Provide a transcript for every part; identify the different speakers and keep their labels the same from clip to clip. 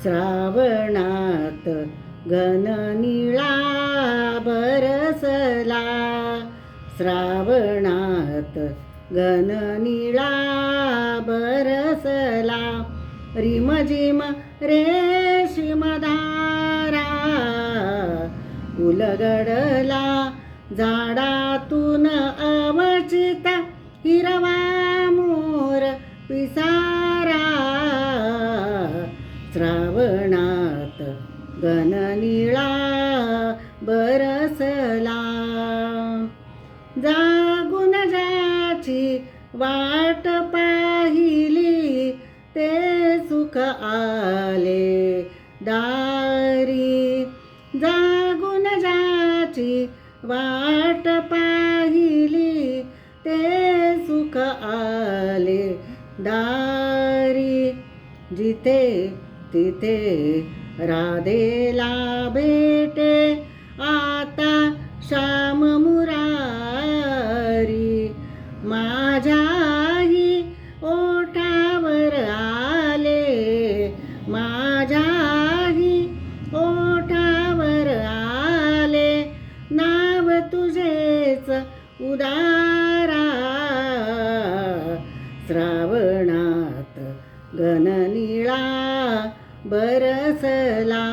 Speaker 1: श्रावणात घननिळा बरसला, श्रावणात घननिळा बरसला, रिमझिम रेशीम धारा उलगडला, झाडातून अवचिता हिरवा मोर पिसारा. श्रावणात घननिळा बरसला, जागून ज्याची वाट पाहिली ते सुख आले दारी. जागून ज्याची वाट पाहिली ते सुख आले दारी. जिथे तिथे राधेला भेटे आता श्याम मुरारी. माझ्याही ओठावर आले, माझ्याही ओठावर आले, नाव तुझेच उदारा. श्रावणात घननिळा बरसला,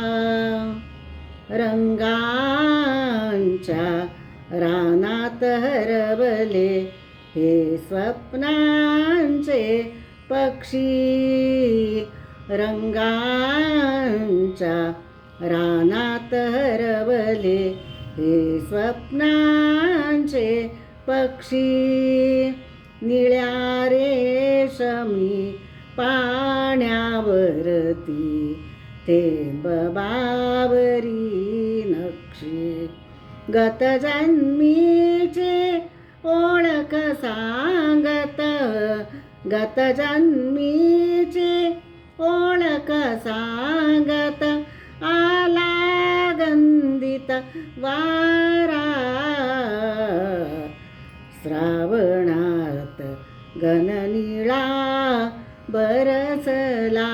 Speaker 1: रंगांच्या रानात हरवले हे स्वप्नांचे पक्षी. रंगांच्या रानात हरवले हे स्वप्नांचे पक्षी. निळ्या रेशमी पाण्यावरती थेंब बावरी नक्षी. गत जन्मीचे ओळख सांगत, गत जन्मीचे ओळख सांगत आला गंधित वारा. श्रावणात घननिळा बरसला,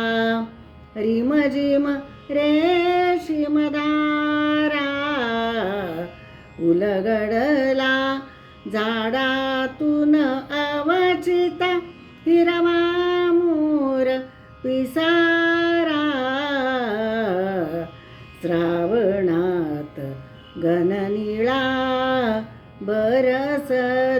Speaker 1: रिमझिम रेशीम धारा उलगडला, झाडातून अवचिता हिरवा मोर पिसारा. श्रावणात घननिळा बरसला.